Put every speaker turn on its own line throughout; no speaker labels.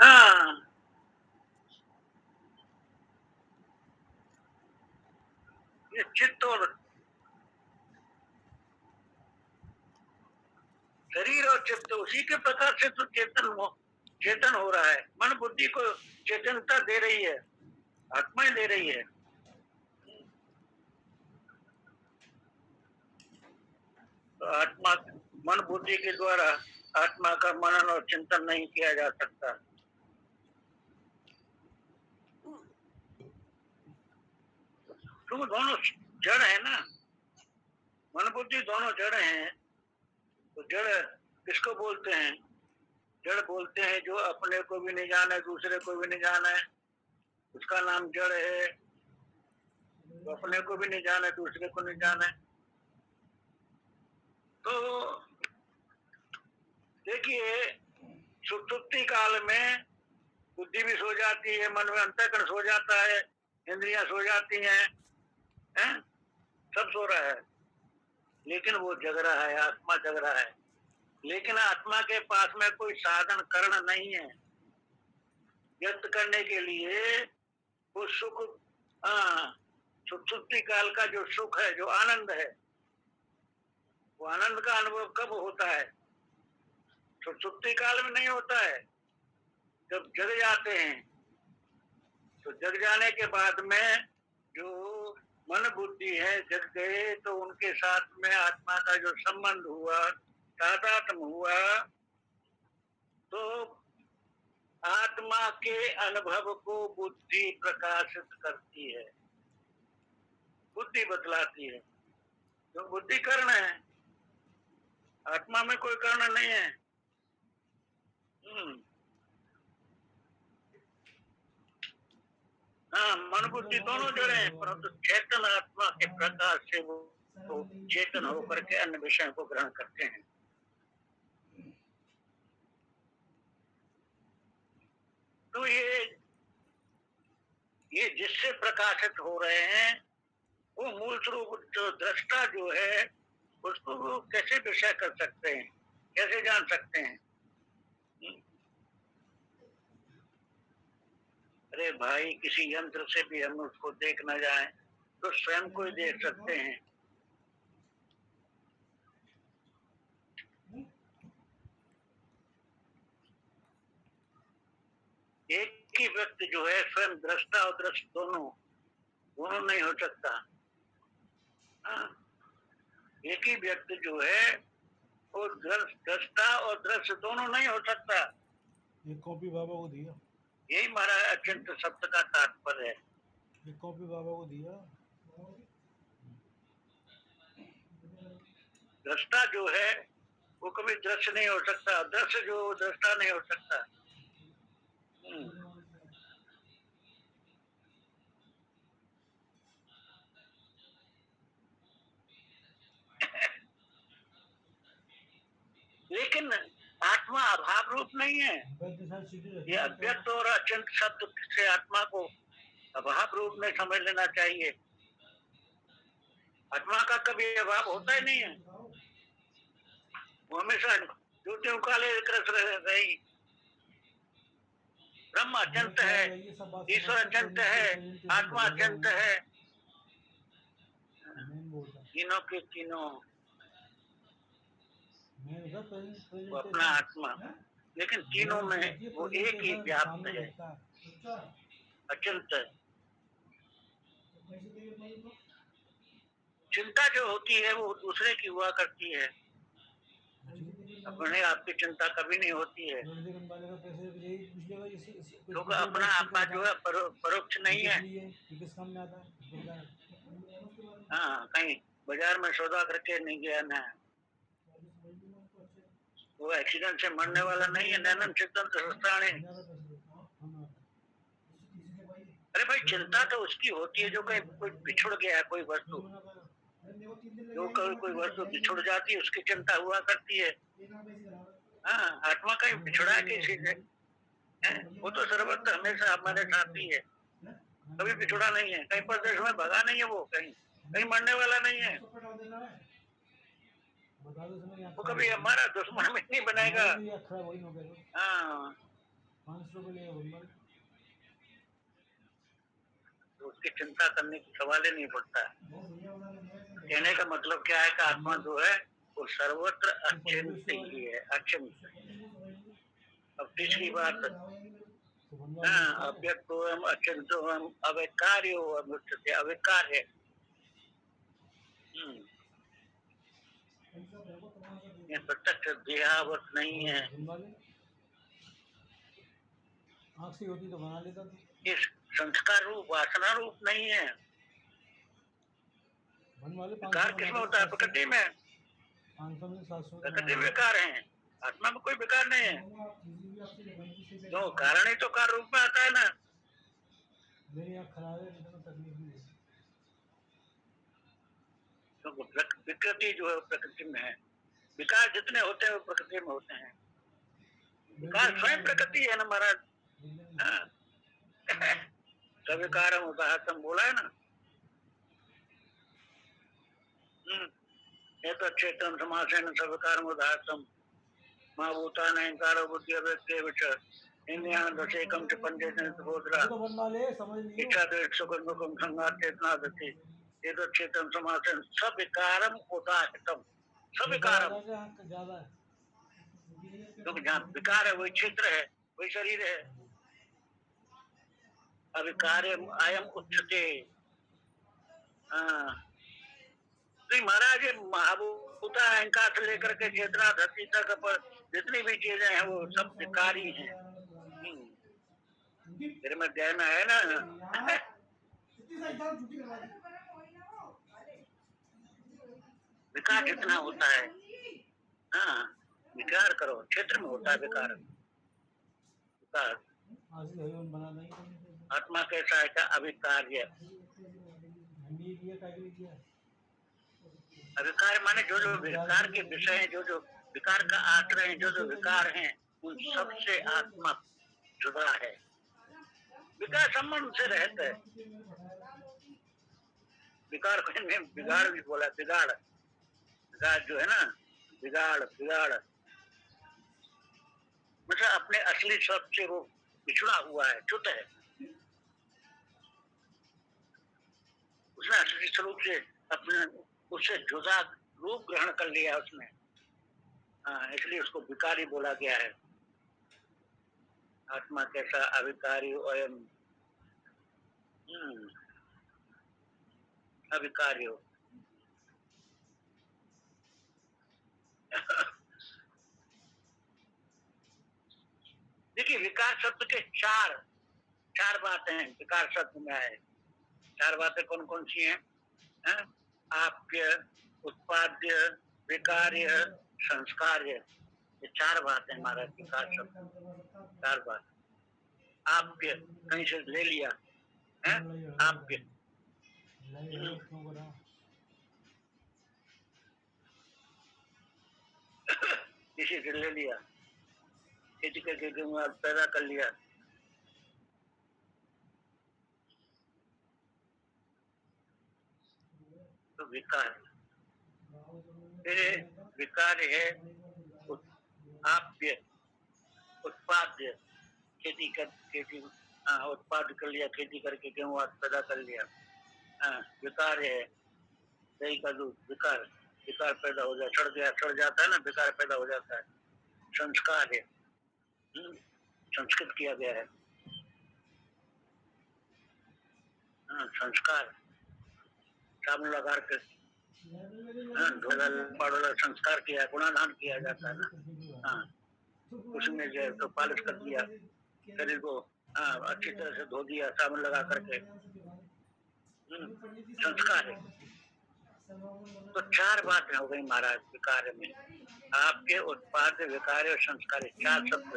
हाँ, ये चित्त और शरीर और चित्त उसी के प्रकार से तो चेतन हो रहा है। मन बुद्धि को चेतनता दे रही है, आत्मा ही दे रही है। तो आत्मा मन बुद्धि के द्वारा आत्मा का मनन और चिंतन नहीं किया जा सकता। तो दोनों जड़ है ना, मन बुद्धि दोनों जड़ हैं। तो जड़ किसको बोलते हैं? जड़ बोलते हैं जो अपने को भी नहीं जाने, दूसरे को भी नहीं जाने, उसका नाम जड़ है। तो अपने को भी नहीं जाने, दूसरे को नहीं जाने। तो देखिए, सुषुप्ति काल में बुद्धि भी सो जाती है, मन में अंतःकरण सो जाता है, इंद्रियां सो जाती हैं, सब सो रहा है, लेकिन वो जग रहा है, आत्मा जग रहा है। लेकिन आत्मा के पास में कोई साधन करण नहीं है व्यक्त करने के लिए। वो सुख, सुषुप्ति काल का जो सुख है, जो आनंद है, वो आनंद का अनुभव कब होता है? सुषुप्ति काल में नहीं होता है। जब जग जाते हैं, तो जग जाने के बाद में जो मन बुद्धि है जग गए, तो उनके साथ में आत्मा का जो संबंध हुआ, तादात्म्य हुआ, तो आत्मा के अनुभव को बुद्धि प्रकाशित करती है, बुद्धि बतलाती है। तो बुद्धि कर्ण है, आत्मा में कोई कर्ण नहीं है। हाँ, मन बुद्धि दोनों जड़े हैं, परंतु चेतन आत्मा के प्रकाश से वो चेतन होकर के अन्य विषयों को ग्रहण करते हैं। तो ये जिससे प्रकाशित हो रहे हैं, वो मूल स्वरूप जो दृष्टा जो है, उसको वो कैसे विषय कर सकते हैं, कैसे जान सकते हैं? अरे भाई, किसी यंत्र से भी हम उसको देख न जाए तो स्वयं को ही देख सकते हैं। एक ही व्यक्ति जो है स्वयं दृष्टा और दृष्ट दोनों नहीं हो सकता। एक ही व्यक्ति जो है वो दृष्टा और दृश्य दोनों नहीं हो सकता।
ये कॉपी बाबा को दिया,
यही हमारा अचिंत शब्द का तात्पर्य है।
ये कॉपी बाबा को दिया।
दृष्टा जो है वो कभी दृश्य नहीं हो सकता, दृश्य जो दृष्टा नहीं हो सकता। लेकिन आत्मा अभाव रूप नहीं है। ये अव्यक्त और अचिंत शब्द से आत्मा को अभाव रूप में समझ लेना चाहिए। आत्मा का कभी अभाव होता ही नहीं है, वो हमेशा ज्योतियों काले कृष्ण रही। ब्रह्म अचिंत है, ईश्वर अचिंत है, आत्मा अचिंत है, तीनों के तीनों वो अपना आत्मा, लेकिन तीनों में वो एक ही व्याप्त है, अचिंत है। चिंता जो होती है वो दूसरे की हुआ करती है, अपने आपकी चिंता कभी नहीं होती है, क्योंकि अपना आपका जो है परोक्ष नहीं है। हाँ, कहीं बाजार में सौदा करके नहीं गया ना, वो एक्सीडेंट से मरने वाला नहीं है। नैनन सिद्धांत संस्थाने। अरे भाई, चिंता तो उसकी होती है जो कहीं कोई बिछुड़ गया, कोई वस्तु जो कोई वस्तु बिछुड़ जाती है उसकी चिंता हुआ करती है। हाँ, आत्मा कहीं बिछुड़ा है किसी से, वो तो सर्वत्र हमेशा हमारे साथ ही है, कभी बिछुड़ा नहीं है, कहीं परदेश में भगा नहीं है, वो कहीं मरने वाला नहीं है, वो कभी हमारा दुश्मन भी नहीं बनेगा। हाँ, तो उसकी चिंता करने की सवाल ही नहीं पड़ता है। कहने का मतलब क्या है कि आत्मा जो है वो सर्वत्र अचिंत्य ही है, अचिंत्य। अब तीसरी बात, अव्यक्तोऽहम् अचिंत्योऽहम् अविकार्योऽहम् उच्यते, अविकार है। ये प्रत्यक्ष देहावत नहीं है,
आँख से होती तो बना लेता था।
इस संस्कार रूप वासना रूप नहीं है। विकार किसमें होता है? प्रकृति में।
500 में 700
प्रकृति में विकार है, आत्मा में कोई विकार नहीं है। जो कारण ही तो कार रूप में आता है ना।
मेरी आँख खराब है, तकलीफ नहीं है।
तो विकृति जो है प्रकृति में है, विकार जितने होते हैं वो प्रकृति में होते हैं। विकार स्वयं प्रकृति है ना महाराज। सविकारम उदाहरण बोला है ना। ये तो चेतन समासेन सविकारम उदाहरण माँ भूतान अहंकारो बुद्धि अव्यक्ते विच इंद्रियान दशेकम च पंचेतन बोधरा इच्छा द्वेष सुख दुखम संघात चेतना दति ये तो चेतन समासेन सविकारम उदाहरण। सविकारम, क्योंकि जहाँ विकार है वही क्षेत्र है, वही शरीर है। अविकार्यम अयम उच्यते। हाँ, तो महाराज महाभूता अहंकार से लेकर के चेतना धरती तक पर जितनी भी चीजें हैं वो सब विकारी हैं। फिर में अध्याय में है ना। विकार जितना होता है, हाँ विकार करो, क्षेत्र में होता है विकार। विकार आत्मा कैसा है क्या? अविकार्य। अविकार माने जो जो विकार के विषय हैं, जो जो विकार का आश्रय है, जो जो विकार हैं, उन सब से आत्मा जुड़ा है। विकार संबंध से रहता है। विकार को बिगाड़ भी बोला, बिगाड़, बिगाड़ जो है ना, बिगाड़ बिगाड़ मतलब अपने असली स्वरूप से वो बिछड़ा हुआ है, च्युत है। उसने असली स्वरूप से अपने उससे जुदा रूप ग्रहण कर लिया उसने। हाँ, इसलिए उसको विकारी बोला गया है। आत्मा कैसा? अविकारी अयम, अविकारी हो। देखिए विकार शब्द के चार बातें हैं विकार शब्द में आए। चार बातें कौन कौन सी हैं? आप्य, उत्पाद्य, विकार्य, संस्कार्य। ये चार बातें हमारा विकार शब्द, चार बात। आप्य कहीं से ले लिया है, आप्य किसी से ले लिया, खेती करके पैदा कर लिया। तो विकार, फिर विकार है आप्य, उत्पाद्य, खेती उत्पाद कर लिया, खेती करके गेहूं पैदा कर लिया। विकार है दही का दूध, विकार, विकार पैदा हो जाए, सड़ जाता है ना, विकार पैदा हो जाता है। संस्कार है, संस्कृत किया गया है। संस्कार साबुन लगा के संस्कार किया, गुणाधान किया जाता है ना। उसमें जो तो पालिश कर दिया शरीर को, अच्छी तरह से धो दिया साबुन लगा करके, संस्कार है। तो चार बातें हो गई महाराज विकार में। आपके उत्पाद, विकार और संस्कार, चार शब्द।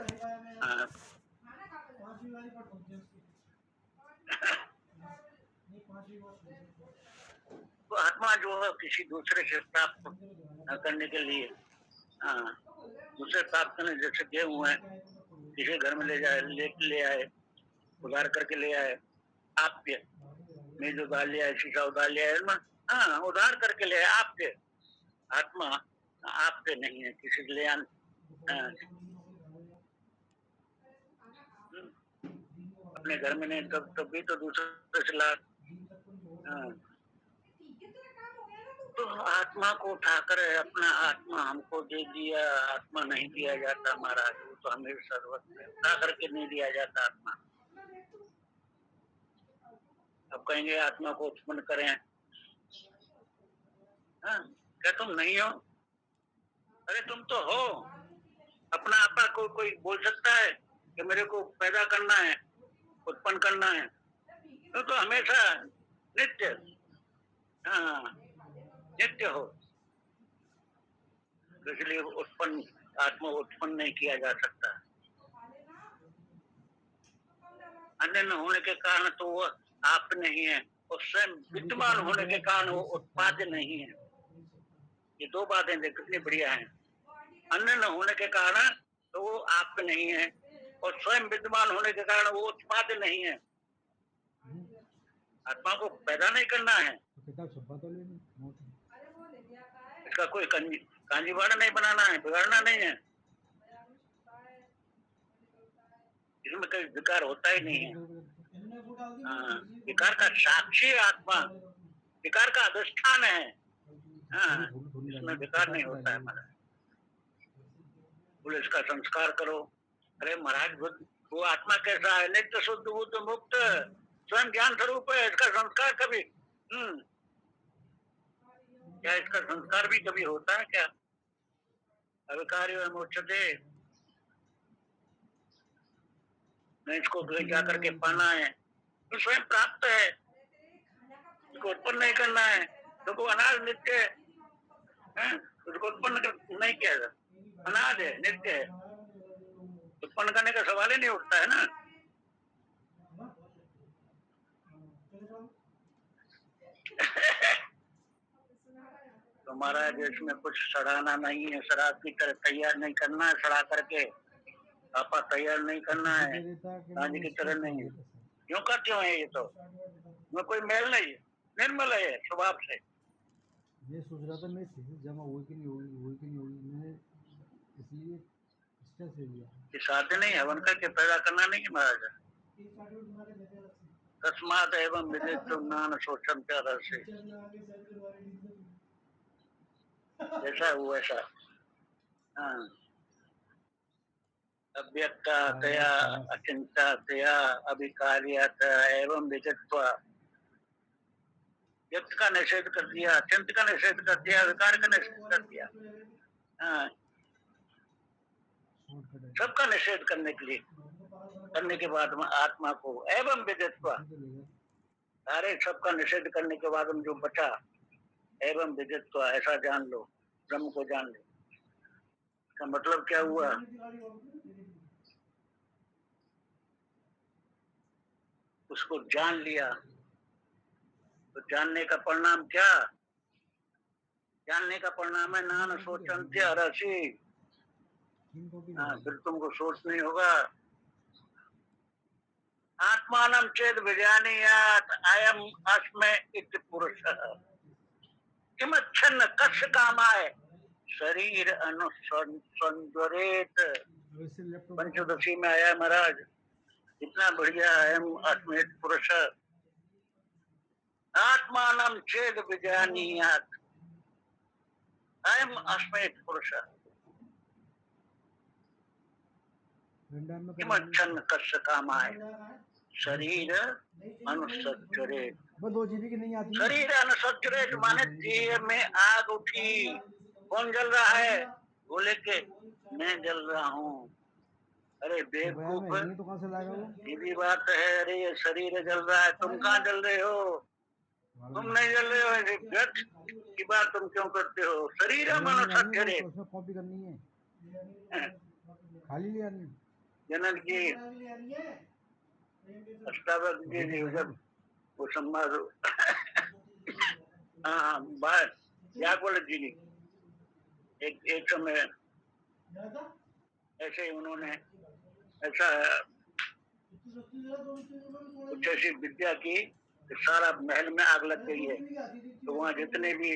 तो आत्मा जो है किसी दूसरे से प्राप्त करने के लिए, दूसरे प्राप्त करने, जैसे गेहूं है किसी घर में ले आए, उधार करके ले आए। आपके मेज उधार लिया है, शीशा उधार लिया है ना, उधार करके ले आए। आपके आत्मा आपके नहीं है, किसी ले अपने घर में नहीं तब भी तो दूसरे से ला। हाँ, तो आत्मा को उठाकर अपना आत्मा हमको दे दिया। आत्मा नहीं दिया जाता महाराज, वो तो हमें सर्वस्व है, उठा करके नहीं दिया जाता आत्मा। अब कहेंगे आत्मा को उत्पन्न करें, हाँ, क्या तुम नहीं हो? अरे तुम तो हो। अपना आपा को कोई बोल सकता है कि मेरे को पैदा करना है, उत्पन्न करना है? तो हमेशा नित्य, हाँ, नित्य हो, इसलिए उत्पन्न आत्मा उत्पन्न नहीं किया जा सकता। अन्य न होने के कारण तो वो आप नहीं है, और स्वयं विद्यमान होने के कारण वो उत्पाद्य नहीं है। ये दो बातें देख कितनी बढ़िया हैं। अन्य न होने के कारण तो वो आप नहीं है, और स्वयं विद्यमान होने के कारण वो उत्पाद्य नहीं है। आत्मा को पैदा नहीं करना है, इसका कोई कांजीवाड़ा नहीं बनाना है, बिगाड़ना नहीं है, इसमें कोई विकार होता ही नहीं है। हाँ, विकार का साक्षी आत्मा, विकार का अधिष्ठान है। हाँ, इसमें विकार नहीं होता है महाराज। बोले इसका संस्कार करो। अरे महाराज वो आत्मा कैसा है? नित्य शुद्ध बुद्ध मुक्त स्वयं ज्ञान स्वरूप है, इसका संस्कार कभी क्या इसका संस्कार भी कभी होता है क्या? अविकार्य मोक्षते, नहीं इसको जा करके पाना है तो स्वयं प्राप्त है, इसको उत्पन्न नहीं करना है। तो वो अनाज नित्य है, उसको उत्पन्न नहीं किया जाता, अनाज है, नित्य है, उत्पन्न करने का सवाल ही नहीं उठता है ना। तो महाराज इसमें कुछ सड़ाना नहीं है, शराब की तरह तैयार नहीं करना है, सड़ा करके आपा तैयार नहीं करना है, गांजे की तरह नहीं है। क्यों का क्यों है? ये तो मैं कोई मेल नहीं है, निर्मल है स्वभाव से।
ये सोच रहा था मैं थीसिस जमा हुई कि नहीं होगी, मैंने इसलिए स्ट्रेस ले लिया।
साधन नहीं हवन करके पैदा करना नहीं है महाराज। तस्मात एवं विदित ज्ञान शोषण प्यार से, जैसा है वो ऐसा। हाँ, अव्यक्तया अचिंत्यतया अभिकार्यतया एवं विदित्वा, व्यक्त का निषेध कर दिया, अचिंत्य का निषेध कर दिया, विकार का निषेध कर दिया। हाँ, सबका निषेध करने के लिए, करने के बाद में आत्मा को एवं विदित्वा, सारे सबका निषेध करने के बाद में जो बचा, एवं विदित्वा, ऐसा जान लो, ब्रह्म को जान लो। इसका मतलब क्या हुआ? उसको जान लिया तो जानने का परिणाम क्या? जानने का परिणाम है नान सोचंत्य रसी। हाँ, फिर तुमको सोच नहीं होगा। आत्मानं चेद विजानीयात् अयम अस्मै इति पुरुषः किमच्छन्न कस्य कामाय शरीर अनुसंजरेत। पंचदशी में आया महाराज, इतना बढ़िया अयम अस्मै इति पुरुषः आत्मानं चेद विजानीयात् अयम अस्मै इति पुरुषः किमच्छन्न कस्य कामाय शरीर अनुसंजरेत। शरीर अनुसंजरेत माने देह में आग उठी। कौन जल रहा है? बोले के मैं जल रहा हूँ। अरे बेवकूफ, ये भी बात है। अरे ये शरीर जल रहा है, तुम कहाँ जल रहे हो? तुम नहीं जल रहे हो, व्यर्थ की बात तुम क्यों करते हो? शरीर अनुसंजरेत,
कॉपी करनी है, खाली लिया नहीं।
जनक जी अष्टावक्र जी जब वो सम्मान हाँ बात यागवल जी की एक समय ऐसे ही उन्होंने ऐसा कुछ ऐसी विद्या की कि सारा महल में आग लग गई है। तो वहाँ जितने भी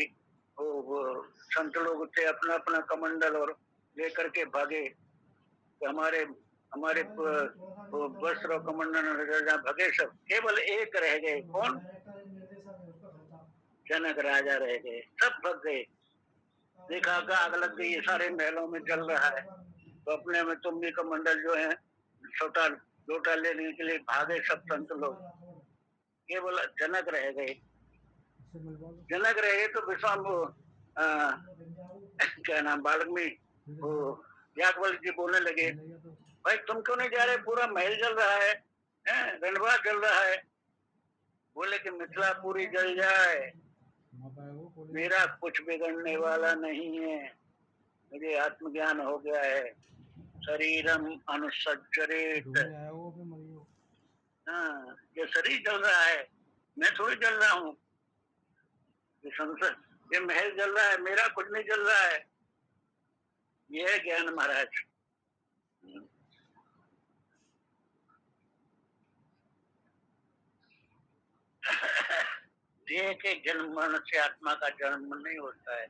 वो संत लोग थे अपना अपना कमंडल और लेकर के भागे कि हमारे हमारे वो वस्त्र कमंडन भगे सब, केवल एक रह गए। कौन? जनक राजा रह गए, सब भग गए। देखा आग लग गई, ये सारे महलों में जल रहा है, तो अपने में तुम्बी कमंडल जो है छोटा लोटा लेने के लिए भागे सब संत लोग, केवल जनक रह गए। जनक रह गए तो विश्वाम क्या नाम वाल्मीकि वो याज्ञवल्क्य जी बोलने लगे, भाई तुम क्यों नहीं जा रहे, पूरा महल जल रहा है, रणवा जल रहा है। बोले कि मिथिला पूरी जल जाए, मेरा कुछ बिगड़ने वाला नहीं है, मुझे आत्मज्ञान हो गया है। शरीरम अनुसज्जरेत, हाँ ये शरीर जल रहा है, मैं थोड़ी जल रहा हूँ। ये संसद, ये महल जल रहा है, मेरा कुछ नहीं जल रहा है। ये है ज्ञान महाराज। देह के जन्म मरण से आत्मा का जन्म नहीं होता है।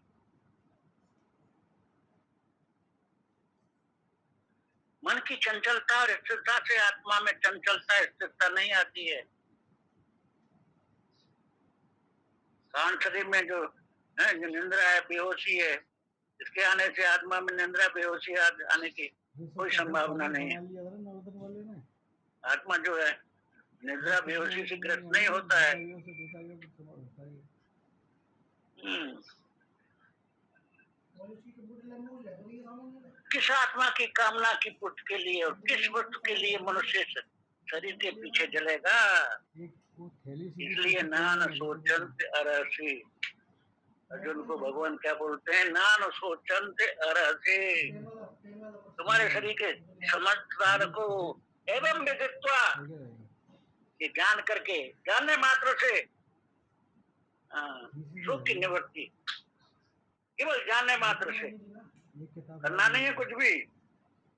मन की चंचलता और स्थिरता से आत्मा में चंचलता स्थिरता नहीं आती है। कारण शरीर में जो है, जो निंद्रा है, बेहोशी है, इसके आने से आत्मा में निंद्रा बेहोशी आने की कोई संभावना नहीं है। आत्मा जो है निद्रा बेहोशी से ग्रस्त नहीं होता है। किस आत्मा की कामना की पुष्ट के लिए और किस वस्तु के लिए मनुष्य शरीर के पीछे जलेगा? इसलिए नान सोचंत अरसी, अर्जुन को भगवान क्या बोलते हैं? नान सोचंत अरसी, तुम्हारे शरीर के समझदार को एवं विदित्वा, ये जान करके, जानने मात्र से सुख की निवृत्ति, केवल जानने मात्र से, करना नहीं है कुछ भी,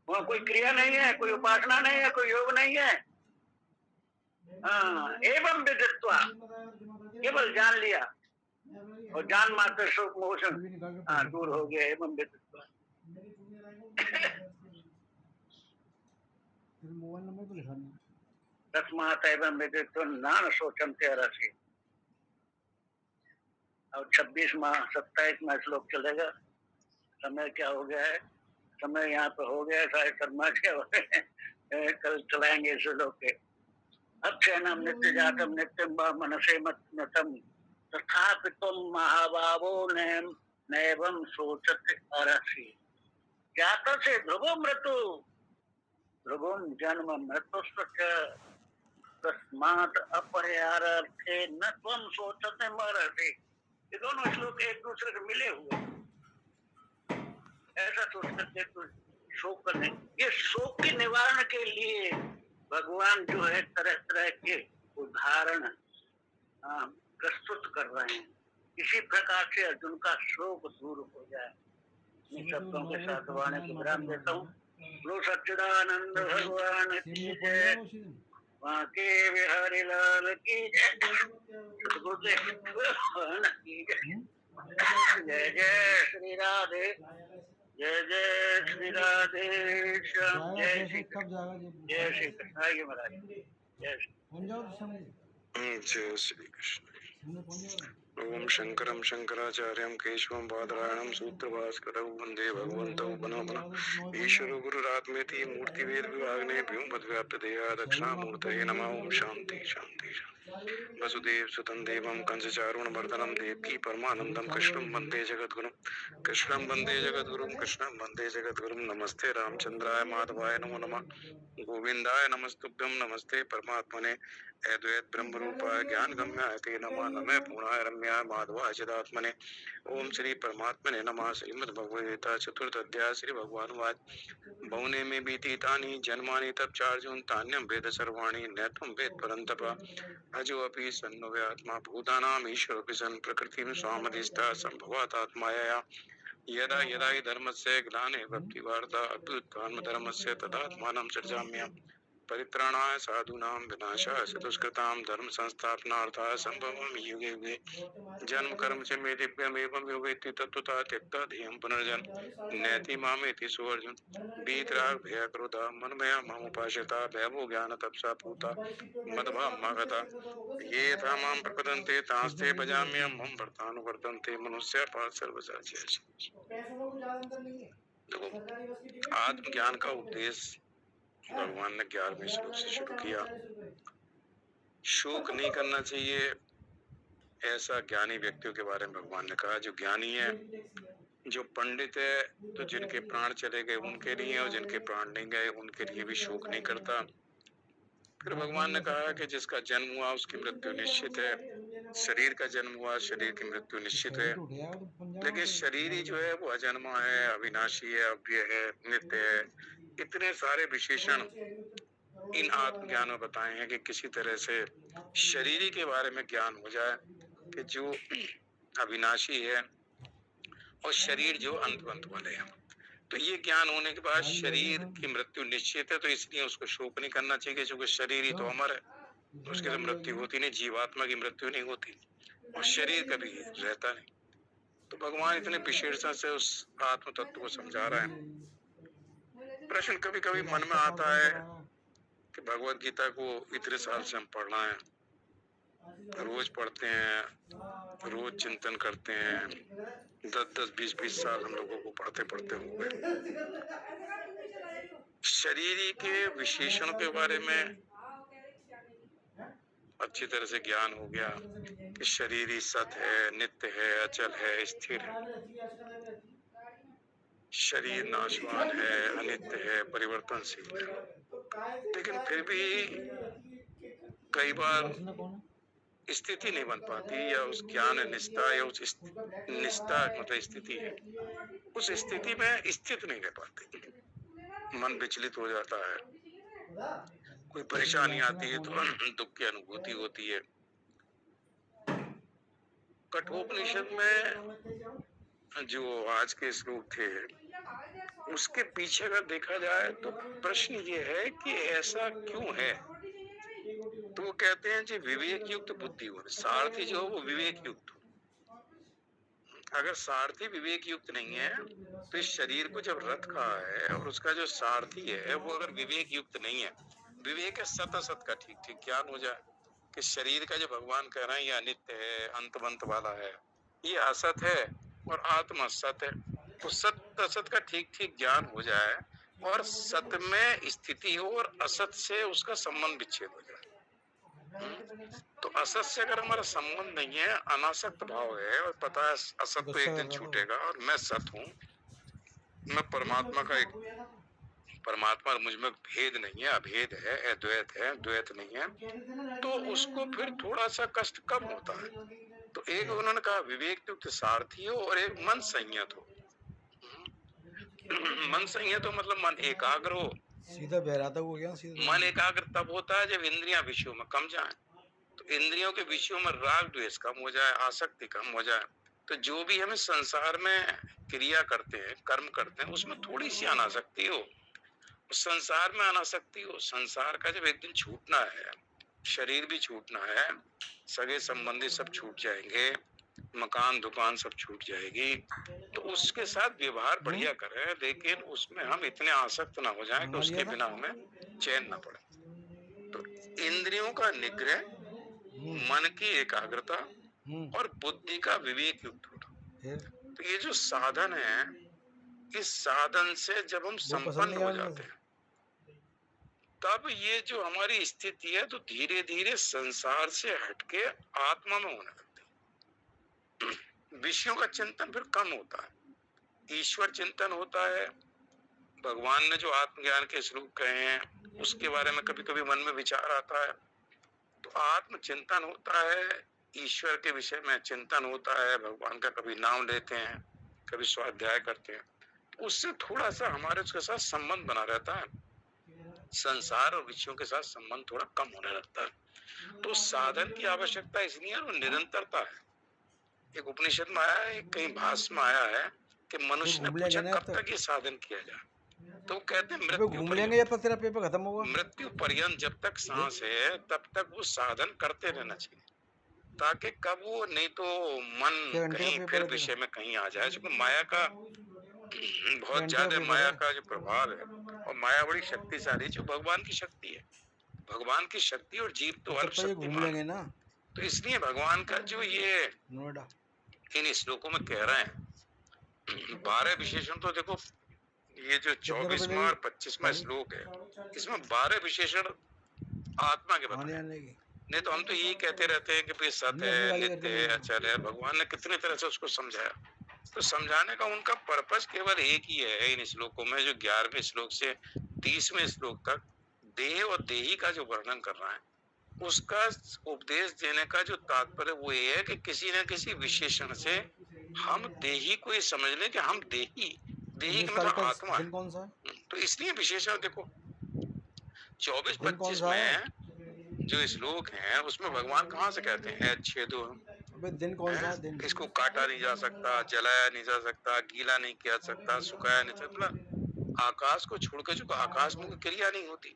वहाँ कोई क्रिया नहीं है, कोई उपासना नहीं है, कोई योग नहीं है। एवं विदित्वा, केवल जान लिया और जान मात्र सुख मोशन दूर हो गया। एवं विदित्वा, तस्मात् एवं विदित्वा नान सोचन्ते अरसि। अब 26 माह 27 माह श्लोक चलेगा। समय क्या हो गया है? समय यहाँ पे हो गया, शायद शर्मा क्या हो गए, कल चलाएंगे इस श्लोक के। अक्षयनम नित्य जातम नित्यम मनसे मतम तथापि तुम महाभावो नैवं सोचते अरसि। जात से ध्रुवम मृत्यु, ध्रुवम जन्म मृत्युश्च तस्मात् अपरिहार्थे न त्वं सोचते मरसि। ये दोनों श्लोक एक दूसरे से मिले हुए, ऐसा सोच करके तो शोक करने, ये शोक के निवारण के लिए भगवान जो है तरह तरह के उदाहरण प्रस्तुत कर रहे हैं। इसी प्रकार से अर्जुन का शोक दूर हो जाए। इन शब्दों के साथ वाणी को विराम देता हूँ। बोलो सच्चिदानंद भगवान की जय, वहाँ के बिहारी लाल की जय, सद्गुरुदेव भगवान की जय। जय जय श्री राधे, जय जय श्री राधे श्याम, जय श्री जय श्री कृष्ण। आइए महाराज, जय श्री कृष्ण। ओम शंकरं शंकराचार्यं केशवं बादरायणं सूत्रभास्करं वंदे भगवन्तौ पुनः पुनः। ईश्वरो गुरुरात्मेति मूर्तिभेद विभागिने व्योमवद्व्याप्त देहा दक्षिणामूर्तये नमः। ओम शांति शांति शांति। वसुदेव सुतं देवं कंसचारुणमर्दनं देवकी परमानंदं कृष्णं वंदे जगद्गुरुं, कृष्णं वंदे जगद्गुरुं, कृष्णं वंदे जगद्गुरुं। नमस्ते रामचंद्राय माधवाय नमो नमः, गोविंदाय नमस्तुभ्यं, नमस्ते परमात्मने अद्वैत ब्रह्म रूपाय ज्ञान गम्याय ते नमः। नमः पूर्णाय रम्याय माधवाय चिदात्मने। ओम श्री परमात्मने नमः। श्रीमद् भगवद गीता चतुर्थ अध्याय। श्री भगवान वाच, बहुने में बीतीतानि जन्मानि तब चार्जुन तान्यम वेद सर्वाणि नैतम वेद परंतप अजो अपि सन्नव्यात्मा भूतानाम ईश्वरोऽपि सन् प्रकृतिं स्वामधिष्ठा संभवात् आत्माया यदा यदा हि धर्मस्य ग्लाने भक्तिवार्ता अभ्युत्थानधर्मस्य तदात्मानं सृजाम्यहम्।
परित्राणाय साधूनां विनाशाय च दुष्कृतां धर्म संस्थापनार्थाय संभवामि युगे युगे। जन्म कर्म च मे दिव्यमेवं यो वेत्ति तत्त्वतः त्यक्त्वा ध्येयं पुनर्जन्म नैति मामेति सुवर्जुन। वीतराग भय क्रोधा मनमया मामुपाश्रिता भयभो ज्ञान तपसा पूता मदभामागता ये यथा मां प्रपद्यन्ते तांस्ते भजाम्यहं मम भर्तानुवर्तन्ते मनुष्याः पार्थ सर्वसाचियाः। देखो, आत्मज्ञान का उपदेश भगवान ने 11वें श्लोक से शुरू किया। शोक नहीं करना चाहिए, ऐसा ज्ञानी व्यक्तियों के बारे में भगवान ने कहा। जो ज्ञानी है, जो पंडित है, तो जिनके प्राण चले गए उनके लिए, और जिनके प्राण नहीं गए उनके लिए भी शोक नहीं करता। फिर भगवान ने कहा कि जिसका जन्म हुआ उसकी मृत्यु निश्चित है। शरीर का जन्म हुआ, शरीर की मृत्यु निश्चित है। लेकिन शरीर ही जो है वो अजन्मा है, अविनाशी है, अव्यय है, नित्य है। इतने सारे विशेषण इन आत्मज्ञान में बताए हैं कि किसी तरह से शरीर के बारे में ज्ञान हो जाए कि जो अविनाशी है और शरीर जो अंत वाले हैं। तो ये ज्ञान होने के बाद शरीर की मृत्यु निश्चित है, तो इसलिए उसको शोक नहीं करना चाहिए, क्योंकि शरीर ही तो अमर है, उसकी तो मृत्यु होती नहीं। जीवात्मा की मृत्यु नहीं होती और शरीर कभी रहता नहीं। तो भगवान इतने विशेषता से उस आत्म तत्व को समझा रहे हैं। प्रश्न कभी कभी मन में आता है कि भगवत गीता को इतने साल से हम पढ़ रहे हैं, रोज पढ़ते हैं, रोज चिंतन करते हैं, 10-10, 20-20 साल हम लोगों को पढ़ते पढ़ते हो गए। शरीर के विशेषण के बारे में अच्छी तरह से ज्ञान हो गया कि शरीर ही सत्य है, नित्य है, अचल है, स्थिर है। शरीर नाशवान है, अनित्य है, परिवर्तनशील है। लेकिन फिर भी कई बार स्थिति नहीं बन पाती, या उस ज्ञान निष्ठा या उस निष्ठा मतलब स्थिति है, उस स्थिति में स्थित नहीं रह पाते। मन विचलित हो जाता है, कोई परेशानी आती है तो दुख की अनुभूति होती है। कठोपनिषद में जो आज के श्लोक थे उसके पीछे अगर देखा जाए तो प्रश्न ये है कि ऐसा क्यों है। तो वो कहते हैं जी विवेक युक्त बुद्धि हो, सारथी जो हो वो विवेक युक्त हो। अगर सारथी विवेक युक्त नहीं है तो इस शरीर को जब रथ कहा है और उसका जो सारथी है वो अगर विवेक युक्त नहीं है, विवेक है सत असत का ठीक ठीक ज्ञान हो जाए कि शरीर का जो भगवान कह रहे हैं ये अनित्य है, अंत वाला है, ये असत है और आत्मा सत है। तो सत असत का ठीक ठीक ज्ञान हो जाए और सत में स्थिति हो और असत से उसका संबंध विच्छेद हो जाए। तो असत से अगर हमारा संबंध नहीं है, अनासक्त भाव है और पता है असत तो एक दिन छूटेगा और मैं सत हूँ, मैं परमात्मा का एक परमात्मा मुझ में भेद नहीं है, अभेद है, अद्वैत है, द्वैत नहीं है, तो उसको फिर थोड़ा सा कष्ट कम होता है। तो एक उन्होंने कहा विवेक युक्त सारथी हो और एक मन संयत हो। मन संयत हो मतलब मन एकाग्र हो।
सीधा बहराता हो गया सीधा।
मन एकाग्र तब होता है जब इंद्रियां विषयों में कम जाएं, तो इंद्रियों के विषयों में राग द्वेष कम हो जाए, आसक्ति कम हो जाए। तो जो भी हमें संसार में क्रिया करते हैं, कर्म करते हैं, उसमें थोड़ी सी अनासक्ति हो, संसार में अनासक्ति हो। संसार का जब एक दिन छूटना है, शरीर भी छूटना है, सगे संबंधी सब छूट जाएंगे, मकान दुकान सब छूट जाएगी, तो उसके साथ व्यवहार बढ़िया करें, लेकिन उसमें हम इतने आसक्त ना हो जाएं कि उसके बिना हमें चैन ना पड़े। तो इंद्रियों का निग्रह, मन की एकाग्रता और बुद्धि का विवेक युक्त होना, तो ये जो साधन है, इस साधन से जब हम संपन्न हो जाते हैं तब ये जो हमारी स्थिति है तो धीरे धीरे संसार से हटके आत्मा में होने लगती है। विषयों का चिंतन फिर कम होता है, ईश्वर चिंतन होता है। भगवान ने जो आत्मज्ञान के श्लोक कहे हैं उसके बारे में कभी कभी मन में विचार आता है, तो आत्म चिंतन होता है, ईश्वर के विषय में चिंतन होता है, भगवान का कभी नाम लेते हैं, कभी स्वाध्याय करते हैं, तो उससे थोड़ा सा हमारे उसके साथ संबंध बना रहता है, संसार और विषयों के साथ संबंध थोड़ा कम होने लगता है। तो साधन की आवश्यकता इसलिए और निरंतरता है। एक उपनिषद में आया है, कहीं भाष्य में आया है कि मनुष्य ने पूछा कब तक ये साधन किया जाए, तो वो कहते हैं
अबे
मृत्यु
घूम
पर्यंत,
लेंगे जब तक तेरा पेपर खत्म होगा।
मृत्यु पर्यंत जब तक सांस है तब तक वो साधन करते रहना चाहिए, ताकि कब वो नहीं तो मन
6 घंटे का
कहीं
पेपर
फिर
है तेरा।
विषय में कहीं आ जाए, क्योंकि माया का
6
बहुत
घंटे का
ज्यादा
पेपर
माया
है।
का जो प्रभाव है, और माया बड़ी शक्तिशाली, जो भगवान की शक्ति है, भगवान की शक्ति, और जीव तो
तब
अल्प
तक ये घूम
शक्तिमान
लेंगे
है।
ना
तो इसलिए भगवान का जो ये
नोएडा।
इन श्लोकों में कह रहे हैं 12 विशेषण, तो देखो ये जो
कितने रुपए
24वां
लेगी
और 25वां
गाड़ी
श्लोक है, इसमें 12 विशेषण आत्मा के
आने
बताए।
आने की?
नहीं तो हम तो यही कहते रहते हैं कि भाई सत
अपनी
है,
गाड़ी
नित्य
करके ले
है,
जाना।
अचल है। भगवान ने कितने तरह से उसको समझाया, तो समझाने का उनका पर्पस केवल एक ही है इन श्लोकों में, जो 11वें श्लोक से 30वें श्लोक तक देह और देही का जो वर्णन कर रहा है, उसका उपदेश देने का जो तात्पर्य वो ये है कि किसी न किसी विशेषण से हम देही को ये समझ लें कि हम देही, देही
19
का
तारीख
मतलब
का
आत्मा
दिन
है।
कौन सा है?
तो इसलिए विशेषण देखो
दिन कौन
24-25
सा है?
में जो श्लोक हैं उसमें भगवान कहाँ से कहते हैं अच्छेदो,
अबे दिन कौन सा है? दिन
इसको काटा नहीं जा सकता, जलाया नहीं जा सकता, गीला नहीं किया जा सकता, सुखाया नहीं जा सकता। मतलब आकाश को छोड़कर, जो आकाश में कोई क्रिया नहीं होती,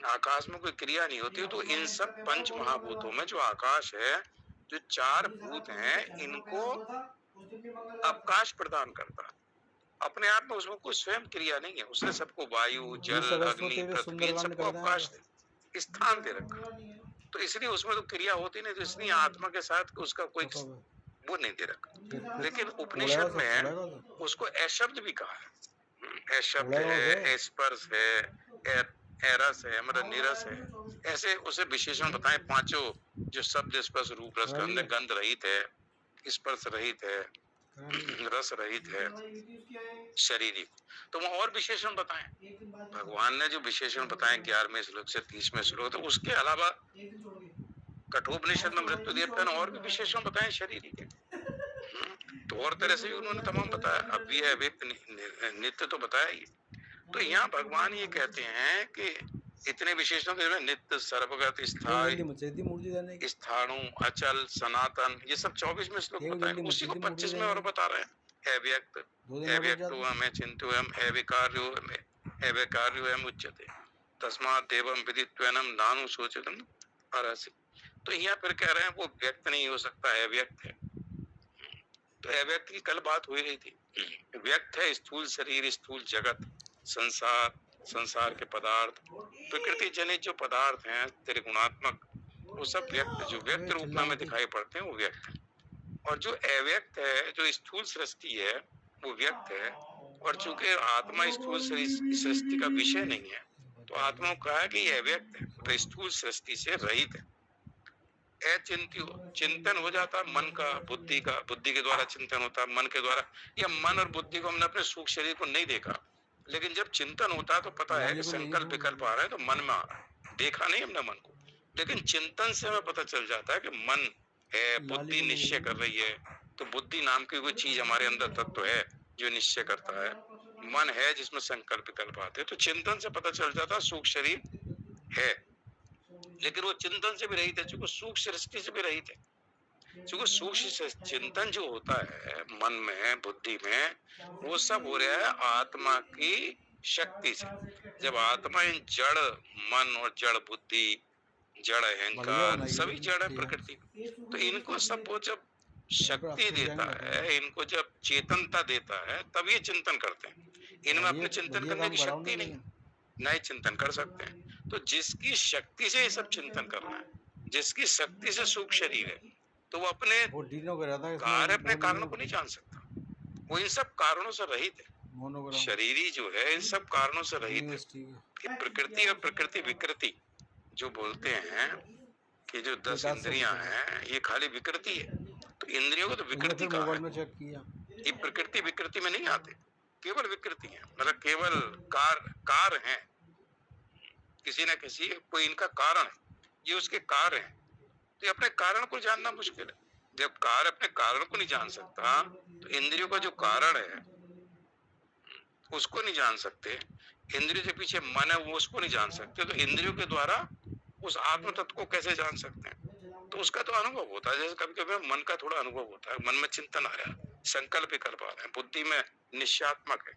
आकाश में कोई क्रिया नहीं होती, तो इन सब पंच महाभूतों में जो आकाश है, जो 4 भूत हैं, इनको अवकाश प्रदान करता है। अपने आप में उसमें कोई स्वयं क्रिया नहीं है, उसने सबको वायु,
20
जल,
अगस्त को
अग्नि,
तेरे
पृथ्वी, इन
सुंदरकांड
सबको
कर देना
अवकाश
तो।
दे, स्थान दे रखा। तो इसलिए उसमें तो क्रिया होती नहीं, तो इसलिए आत्मा के साथ उसका कोई
तो कब है?
वो नहीं दे रखा। लेकिन
उड़ेगा
उपनिषद
तो
में
उड़ेगा तो
उसको अशब्द भी कहा है, अशब्द
उड़ेगा
है,
उसे।
स्पर्श है, एरस है, मतलब निरस है, ऐसे उसे विशेषण बताएं पांचों, जो शब्द, स्पर्श, रूप, रस,
करा
गंध,
लिया?
गंध रहित है, स्पर्श रहित है,
करा लिया?
रस रहित है, शरीरी। तो वहाँ और विशेषण बताएं, भगवान ने जो विशेषण बताए 11वें श्लोक से 30वें श्लोक, तो उसके अलावा कठोपनिषद में मृत्यु देवता ने और भी विशेषण बताए शरीर के। तो और तरह से भी उन्होंने तमाम बताया, अव्यय, अव्यक्त, नित्य तो बताया ही। तो यहाँ भगवान ये कहते हैं कि इतने विशेषण, नित्य, सर्वगत, स्थायी,
जल्दी मचे थी मूर्ति देने की।
स्थाणु, अचल, सनातन, ये सब 24वें श्लोक
एक
बताए।
जल्दी
उसी
मची
को
थी मूर्ति
25 में
देने
और
की।
बता रहे हैं, अव्यक्त,
2 दिन और रुक
अव्यक्तो
जाते।
हमें चिंतुयम, अविकार्यो हमें, अविकार्यो हम उच्यते, तस्मात् देवम विदित्वैनम नानु सोचितम अरसि। तो यहाँ फिर कह रहे हैं वो व्यक्त नहीं हो सकता, अव्यक्त है। तो अव्यक्त की कल बात हो रही थी। व्यक्त है स्थूल शरीर, स्थूल जगत, संसार, संसार के पदार्थ, प्रकृति जनित जो पदार्थ हैं त्रिगुणात्मक, वो सब व्यक्त, जो व्यक्त रूप में हमें दिखाई पड़ते हैं, वो व्यक्त है। और जो अव्यक्त है, जो स्थूल सृष्टि है, वो व्यक्त है। और चूंकि आत्मा स्थूल सृष्टि का विषय नहीं है, तो आत्मा को कहा है कि ये अव्यक्त है, तो स्थूल सृष्टि से रहित है। अचिंत्य चिंतन हो जाता है मन का, बुद्धि का, बुद्धि के द्वारा चिंतन होता है मन के द्वारा। या मन और बुद्धि को हमने अपने सूक्ष्म शरीर को नहीं देखा, लेकिन जब चिंतन होता है तो पता है कि संकल्प विकल्प आ रहा है, तो मन में आ रहा है। देखा नहीं हमने मन को, लेकिन चिंतन से हमें पता चल जाता है कि मन है, बुद्धि निश्चय कर रही है। तो बुद्धि नाम की कोई चीज हमारे अंदर तत्व है जो निश्चय करता है, मन है जिसमें संकल्प विकल्प आते हैं। तो चिंतन से पता चल जाता है सूक्ष्म शरीर है, लेकिन वो चिंतन से भी रहित है, चूंकि सूक्ष्म सृष्टि से भी रहित है। चूंकि सूक्ष्म चिंतन जो होता है मन में, बुद्धि में, वो सब हो रहा है आत्मा की शक्ति से। जब आत्मा इन जड़ मन और जड़ बुद्धि, जड़ अहंकार, सभी जड़ है प्रकृति, तो इनको सब वो जब शक्ति देता है, इनको जब चेतनता देता है, तब ये चिंतन करते हैं। इनमें अपने चिंतन करने की शक्ति नहीं, नए चिंतन कर सकते हैं। तो जिसकी शक्ति से ये सब चिंतन करना है, जिसकी शक्ति से सूक्ष्म शरीर है, तो वो अपने कार्य, अपने कारणों को नहीं जान सकता। वो इन सब कारणों से रहित है। शरीरी जो है इन सब कारणों से रहित है। कि प्रकृति और प्रकृति विकृति जो बोलते हैं कि जो 10 इंद्रियां हैं, ये खाली विकृति है। तो इंद्रियों को तो विकृति कहा है, ये प्रकृति विकृति में नहीं आते, केवल विकृति है। मतलब केवल कार हैं, किसी न किसी कोई इनका कारण है, ये उसके कार्य हैं। तो ये अपने कारण को जानना मुश्किल है। जब कार्य अपने कारण को नहीं जान सकता, तो इंद्रियों का जो कारण है उसको नहीं जान सकते, इंद्रियों के पीछे मन है वो उसको नहीं जान सकते, तो इंद्रियों के द्वारा उस आत्म तत्व को कैसे जान सकते हैं? तो उसका तो अनुभव होता है। जैसे कभी कभी मन का थोड़ा अनुभव होता है, मन में चिंतन आ रहा है, संकल्प कर पा रहे हैं, बुद्धि में निश्चयात्मक है,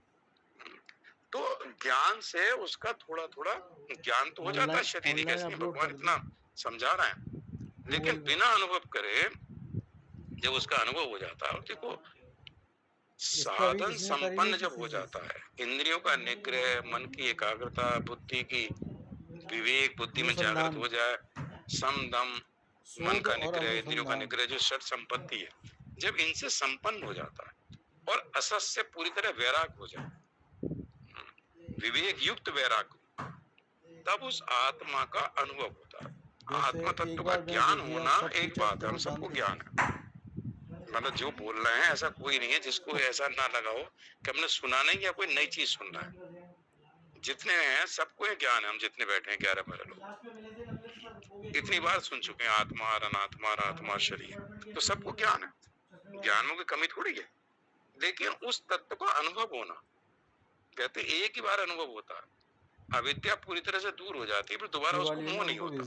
तो ज्ञान से उसका थोड़ा थोड़ा ज्ञान तो हो जाता है शरीर का, इसलिए भगवान इतना समझा रहे हैं। लेकिन बिना अनुभव करे जब उसका अनुभव हो जाता है, और देखो साधन संपन्न जब हो जाता है, इंद्रियों का निग्रह, मन की एकाग्रता, बुद्धि की विवेक, बुद्धि में जागृत हो जाए, सम दम, मन का निग्रह, इंद्रियों का निग्रह, जो षट संपत्ति है, जब इनसे संपन्न हो जाता है और असत से पूरी तरह वैराग हो जाए, विवेक युक्त वैराग, तब उस आत्मा का अनुभव होता है। आत्मा तत्व का ज्ञान होना एक बात है, हम सबको ज्ञान है, मतलब जो बोल रहे हैं ऐसा कोई नहीं है जिसको ऐसा ना लगा हो कि हमने सुना नहीं या कोई नई चीज सुन रहा है। जितने हैं सबको ये ज्ञान है, हम जितने बैठे हैं 11-12 लोग इतनी बार सुन चुके हैं आत्मा अनात्मा, आत्मा शरीर, तो सबको ज्ञान है, ज्ञान में कोई कमी थोड़ी है। लेकिन उस तत्व का अनुभव होना, कहते एक ही बार अनुभव होता है, अविद्या पूरी तरह से दूर हो जाती है, फिर दोबारा उसको मोह नहीं होता।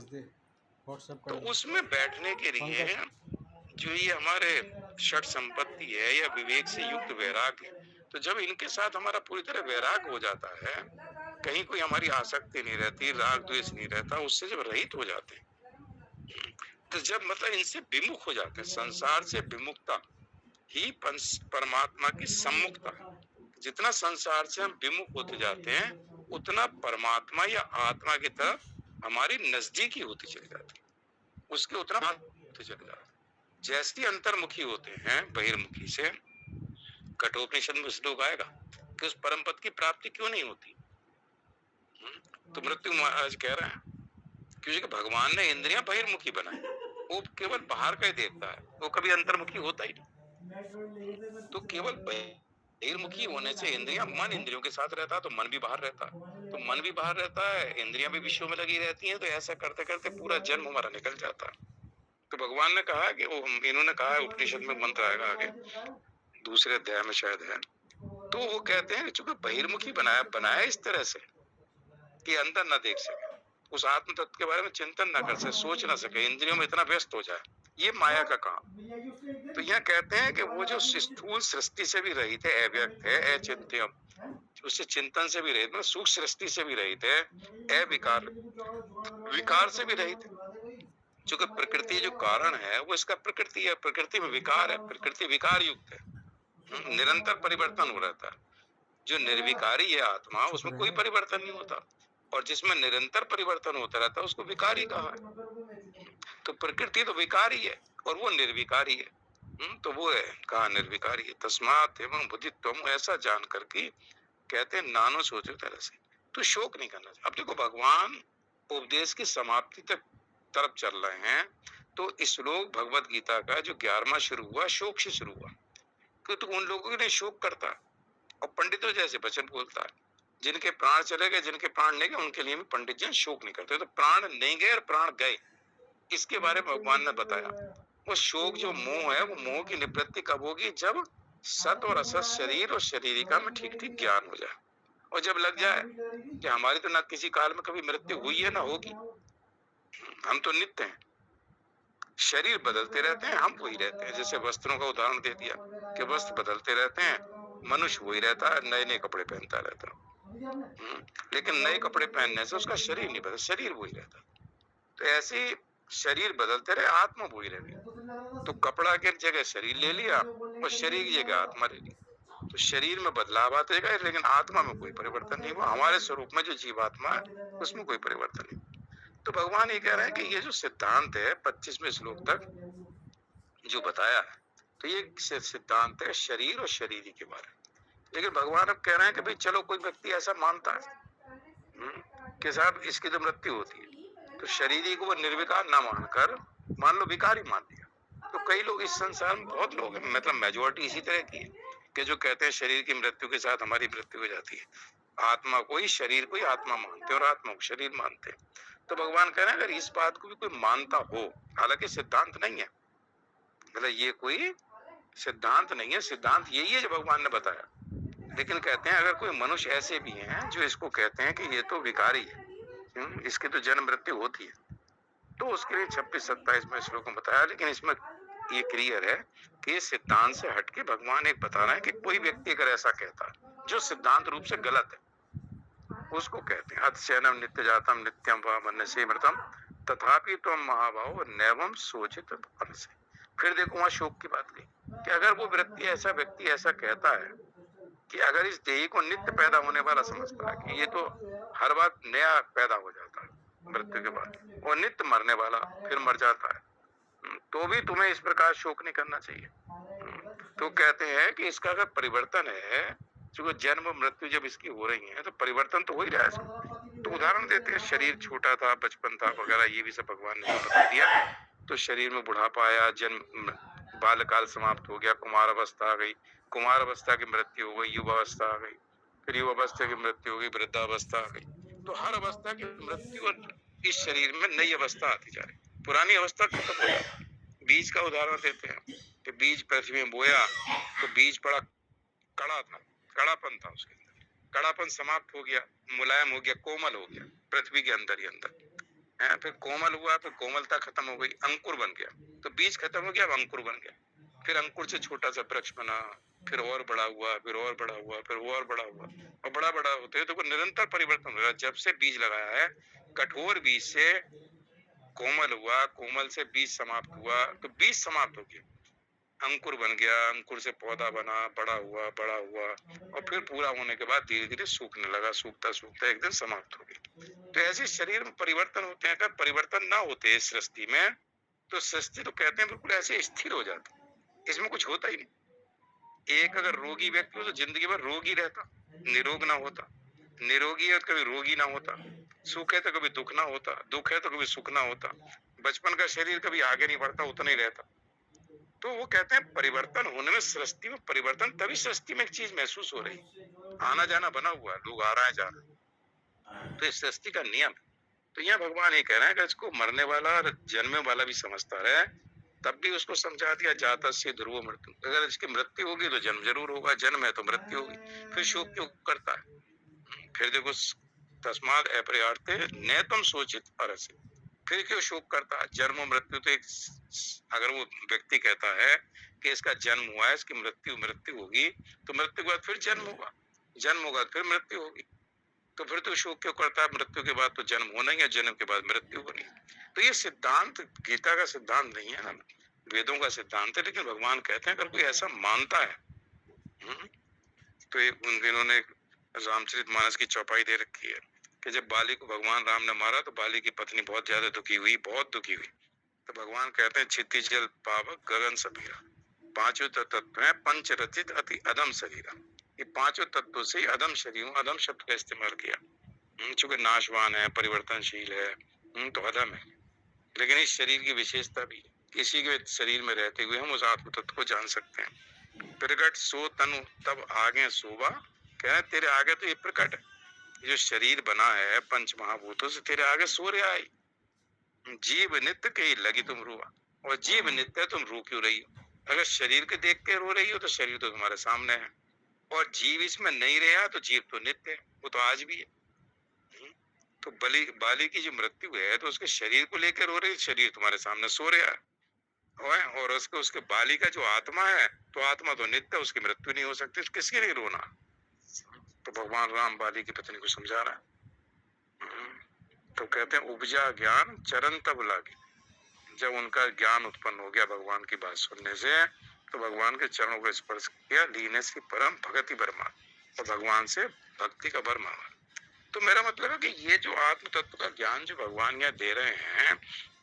तो उसमें बैठने के लिए जो ये हमारे षट संपत्ति है या विवेक से युक्त वैराग है, तो जब इनके साथ हमारा पूरी तरह वैराग हो जाता है, कहीं कोई हमारी आसक्ति नहीं रहती, राग द्वेष नहीं रहता, उससे जब रहित हो जाते हैं, तो जब मतलब इनसे विमुख हो जाते हैं, संसार से विमुखता ही परमात्मा की सम्मुखता है। जितना संसार से हम विमुख होते जाते हैं, उतना परमात्मा या आत्मा की तरफ हमारी नजदीकी होती चली जाती है, उसके उतना होते चले जाते हैं। जैसे अंतर्मुखी होते हैं बहिर्मुखी से, कठोपनिषद में श्लोक आएगा कि उस परम पद की प्राप्ति क्यों नहीं होती। तो मृत्यु महाराज कह रहे हैं क्योंकि भगवान ने इंद्रियां बहिर्मुखी बनाई, वो केवल बाहर का ही देखता है, वो कभी अंतर्मुखी होता ही नहीं। तो केवल बहिर्मुखी होने से इंद्रियां, मन इंद्रियों के साथ रहता है तो मन भी बाहर रहता है, तो मन भी बाहर रहता है, इंद्रियां भी विषयों में लगी रहती हैं, तो ऐसा करते करते पूरा जन्म हमारा निकल जाता है। तो भगवान ने कहा कि इन्होंने कहा, उपनिषद में मंत्र आएगा आगे दूसरे अध्याय में शायद है, तो वो कहते हैं चूंकि बहिर्मुखी बनाया इस तरह से कि अंदर ना देख सके, उस आत्म तत्व के बारे में चिंतन ना कर सके, सोच ना सके, इंद्रियों में इतना व्यस्त हो जाए, ये माया का काम। तो यह कहते हैं कि वो जो स्थूल सृष्टि से भी रहित है, अव्यक्त है, अचिंत्य, उससे चिंतन से भी रहित, मतलब सूक्ष्म सृष्टि से भी रहित है, अविकार, विकार से भी रहित है। चूंकि प्रकृति जो कारण है वो इसका प्रकृति है, प्रकृति में विकार है, प्रकृति विकार युक्त है, निरंतर परिवर्तन हो रहता है। जो निर्विकारी है आत्मा, उसमें कोई परिवर्तन नहीं होता, और जिसमें निरंतर परिवर्तन होता रहता है उसको विकारी कहा है। तो प्रकृति तो विकारी है और वो निर्विकारी है, तो वो है कहा निर्विकारी है। तस्मात् एवं बुद्धित्वम, ऐसा जान करके कहते हैं नानो सोचो तरह से, तो शोक नहीं करना। अब देखो भगवान उपदेश की समाप्ति तक तरफ चल रहे हैं, तो इस श्लोक भगवत गीता का जो 11वां शुरू हुआ, शोक से शुरू हुआ, क्योंकि तो उन लोगों के लिए शोक करता है, और पंडितों जैसे वचन बोलता है, जिनके प्राण चले गए, जिनके प्राण नहीं गए, उनके लिए भी पंडित जन शोक नहीं करते। तो प्राण नहीं गए और प्राण गए, इसके बारे में भगवान ने बताया। वो शोक जो मोह है, वो मोह की निवृत्ति कब होगी? जब सत और असत शरीर और शरीरिका में ठीक ठीक ज्ञान हो जाए, और जब लग जाए कि हमारी तो ना किसी काल में कभी मृत्यु हुई है ना होगी, हम तो नित्य हैं, शरीर बदलते रहते हैं, हम वही रहते हैं। जैसे वस्त्रों का उदाहरण दे दिया कि वस्त्र बदलते रहते हैं, मनुष्य वही रहता है, नए नए कपड़े पहनता रहता है, लेकिन नए कपड़े पहनने से उसका शरीर नहीं बदलता, शरीर वही रहता। तो ऐसे शरीर बदलते रहे, आत्मा वही रहे। तो कपड़ा की जगह शरीर ले लिया और शरीर की जगह आत्मा ले ली, तो शरीर में बदलाव आते गए, लेकिन आत्मा में कोई परिवर्तन नहीं हुआ। हमारे स्वरूप में जो जीवात्मा है उसमें कोई परिवर्तन नहीं। तो भगवान ये कह रहे हैं कि ये जो सिद्धांत है 25वें श्लोक तक जो बताया है, तो ये सिद्धांत है शरीर और शरीरी के बारे में। लेकिन भगवान अब कह रहे हैं कि भाई चलो कोई व्यक्ति ऐसा मानता है कि साहब इसकी तो मृत्यु होती है, तो शरीरी को वो निर्विकार ना मानकर मान लो विकारी मान लिया। तो कई लोग इस संसार में, बहुत लोग हैं, मतलब मेजोरिटी इसी तरह की है कि जो कहते हैं शरीर की मृत्यु के साथ हमारी मृत्यु हो जाती है, आत्मा को ही शरीर को ही आत्मा मानते हैं और आत्मा को शरीर मानते हैं। तो भगवान कह रहे हैं अगर इस बात को भी कोई मानता हो, हालांकि सिद्धांत नहीं है, मतलब ये कोई सिद्धांत नहीं है, सिद्धांत यही है जो भगवान ने बताया, लेकिन कहते हैं अगर कोई मनुष्य ऐसे भी हैं जो इसको कहते हैं कि ये तो विकारी है, इसकी तो जन्म मृत्यु होती है, तो उसके लिए 26-27 में श्लोक में बताया। लेकिन इसमें ये क्लियर है कि सिद्धांत से हटके भगवान एक बता रहे हैं कि कोई व्यक्ति अगर ऐसा कहता है जो सिद्धांत रूप से गलत है, उसको कहते हैं अतिशयनम नित्य जातम नित्यम व मन्यसे मृतम तथापि तुम महाभाव नैवम सोचित परसे। फिर देखो वहां शोक की बात कही कि अगर वो व्यक्ति ऐसा कहता है कि अगर इस देही को नित्य पैदा होने वाला समझता है कि ये तो हर बार नया पैदा हो जाता है मृत्यु के बाद और नित्य मरने वाला फिर मर जाता है, तो भी तुम्हें इस प्रकार शोक नहीं करना चाहिए। तो कहते हैं कि इसका अगर परिवर्तन है, जो जन्म मृत्यु जब इसकी हो रही है तो परिवर्तन तो हो ही रहा है। तो उदाहरण देते हैं, शरीर छोटा था, बचपन था वगैरह, ये भी सब भगवान ने बता दिया। तो शरीर में बुढ़ापा आया, जन्म बालकाल समाप्त हो गया, कुमार अवस्था आ गई, कुमार अवस्था की मृत्यु हो गई, युवावस्था आ गई, फिर युवावस्था की मृत्यु हो गई, वृद्धावस्था आ गई। तो हर अवस्था की मृत्यु और इस शरीर में नई अवस्था आती जा रही, पुरानी अवस्था खत्म हो जाती। बीज का उदाहरण देते हैं कि बीज पृथ्वी में बोया तो बीज बड़ा कड़ा था, कड़ापन था उसके अंदर, कड़ापन समाप्त हो गया, मुलायम हो गया, कोमल हो गया पृथ्वी के अंदर ही अंदर है। फिर कोमल हुआ, फिर कोमलता खत्म हो गई, अंकुर बन गया। तो बीज खत्म हो गया, अब अंकुर बन गया। फिर अंकुर से छोटा सा वृक्ष बना, फिर और बड़ा हुआ, फिर और बड़ा हुआ, फिर और बड़ा हुआ, और बड़ा बड़ा होते हैं तो निरंतर परिवर्तन हो रहा है। जब से बीज लगाया है, कठोर बीज से कोमल हुआ, कोमल से बीज समाप्त हुआ, तो बीज समाप्त हो गया, अंकुर बन गया, अंकुर से पौधा बना, बड़ा हुआ, बड़ा हुआ, और फिर पूरा होने के बाद धीरे धीरे सूखने लगा, सूखता सूखता एक दिन समाप्त हो गया। तो ऐसे शरीर में परिवर्तन होते हैं। अगर परिवर्तन ना होते इस सृष्टि में, तो सृष्टि तो कहते हैं बिल्कुल ऐसे स्थिर हो जाती, इसमें कुछ होता ही नहीं। एक अगर रोगी व्यक्ति हो तो जिंदगी भर रोगी रहता, निरोग ना होता, निरोगी है तो कभी रोगी ना होता, सुख है तो कभी दुख ना होता, दुख है तो कभी सुख ना होता, बचपन का शरीर कभी आगे नहीं बढ़ता, उतना ही रहता। तो वो कहते हैं परिवर्तन होने में, सृष्टि में परिवर्तन, तभी सृष्टि में एक चीज महसूस हो रही, आना जाना बना हुआ है, लोग आ रहे हैं जा रहे हैं, तो इस सृष्टि का नियम है। तो यहाँ भगवान ये कह रहे हैं कि इसको मरने वाला और जन्मने वाला भी समझता रहे, तब भी उसको समझा दिया जाता से ध्रुव मृत्यु, अगर इसकी मृत्यु होगी तो जन्म जरूर होगा, जन्म है तो मृत्यु होगी, फिर शोक क्यों करता है। फिर देखो तस्माद अपरिहार्थे नैतम सोचित अरसे, फिर क्यों शोक करता है। जन्म और मृत्यु तो एक, अगर वो व्यक्ति कहता है कि इसका जन्म हुआ है, इसकी मृत्यु होगी, तो मृत्यु के बाद फिर जन्म होगा, जन्म होगा फिर मृत्यु होगी, तो फिर तो शोक क्यों करता है। मृत्यु के बाद तो जन्म होना ही है, जन्म के बाद मृत्यु होनी है। तो ये सिद्धांत गीता का सिद्धांत नहीं है ना, वेदों का सिद्धांत है। लेकिन भगवान कहते हैं अगर कोई ऐसा मानता है, तो इन्होंने रामचरितमानस की चौपाई दे रखी है कि जब बाली को भगवान राम ने मारा तो बाली की पत्नी बहुत ज्यादा दुखी हुई, बहुत दुखी हुई। तो भगवान कहते हैं क्षिति जल पावक गगन सबीरा, पांचों तत्व है पंच रचित अति अदम शरीरा। ये पांचों तत्वों से अदम शरीर, अदम शब्द का इस्तेमाल किया, चूंकि नाशवान है, परिवर्तनशील है, तो अदम है। लेकिन इस शरीर की विशेषता भी, किसी के शरीर में रहते हुए हम उस आत्म तत्व को जान सकते हैं। प्रकट सो तनु तब आगे शोभा, कह तेरे आगे तो ये प्रकट है, जो शरीर बना है पंच महाभूतों से, तेरे आगे सो रहा है। जीव नित्य के लगी तुम रोआ, और जीव नित्य तुम रो क्यों रही हो। अगर शरीर के देख के रो रही हो तो शरीर तो तुम्हारे सामने है, और जीव इसमें नहीं रहा तो जीव तो नित्य है, वो तो आज भी है। तो बाली की जो मृत्यु है तो उसके शरीर को लेकर रो रही, शरीर तुम्हारे सामने सो रहा है, और उसके बाली का जो आत्मा है, तो आत्मा तो नित्य, उसकी मृत्यु नहीं हो सकती, तो किसके लिए रोना। तो भगवान राम बाली की पत्नी को समझा रहा है। तो कहते हैं उपजा ज्ञान चरण तब लागे, जब उनका ज्ञान उत्पन्न हो गया भगवान की बात सुनने से, तो भगवान के चरणों को स्पर्श किया, लीने से परम भक्ति बरमा, और भगवान से भक्ति का वर मांगा। तो मेरा मतलब है कि ये जो आत्म तत्व का ज्ञान जो भगवान यहाँ दे रहे हैं,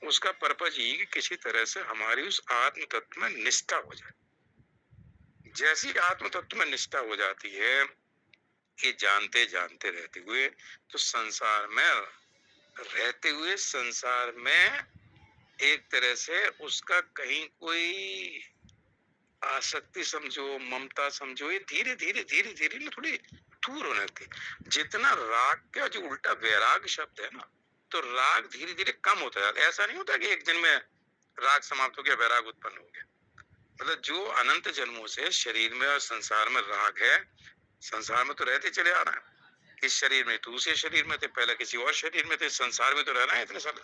उसका पर्पज ही कि किसी तरह से हमारी उस आत्म तत्व में निष्ठा हो जाए। जैसी आत्म तत्व में निष्ठा हो जाती है, ये जानते जानते रहते हुए, तो संसार में रहते हुए, संसार में एक तरह से उसका कहीं कोई आसक्ति समझो, ममता समझो, ये धीरे धीरे धीरे धीरे ना थोड़ी दूर होने लगती। जितना राग का जो उल्टा वैराग शब्द है ना, तो राग धीरे धीरे कम होता है। ऐसा नहीं होता कि एक दिन में राग समाप्त हो गया, वैराग उत्पन्न हो गया। मतलब जो अनंत जन्मों से शरीर में और संसार में राग है, संसार में तो रहते चले आ रहे हैं। इस शरीर में, दूसरे शरीर में थे, पहले किसी और शरीर में थे, संसार में तो रहना है इतने साल।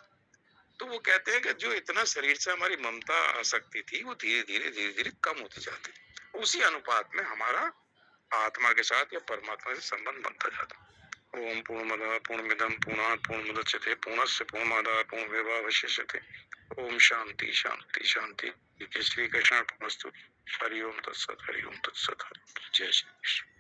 तो वो कहते हैं कि जो इतना शरीर से हमारी ममता आसक्ति थी, वो धीरे धीरे धीरे धीरे कम होती जाती, उसी अनुपात में हमारा आत्मा के साथ या परमात्मा से संबंध बनता जाता। ओम पूर्णमदः पूर्णमिदं पूर्णात् पूर्णमुदच्यते पूर्णस्य पूर्णमादाय पूर्णमेवावशिष्यते। ओम शांति शांति शांति। श्री कृष्ण अर्पणमस्तु। हरि ओम तत्सत, हरि ओम तत्सत। जय श्री कृष्ण।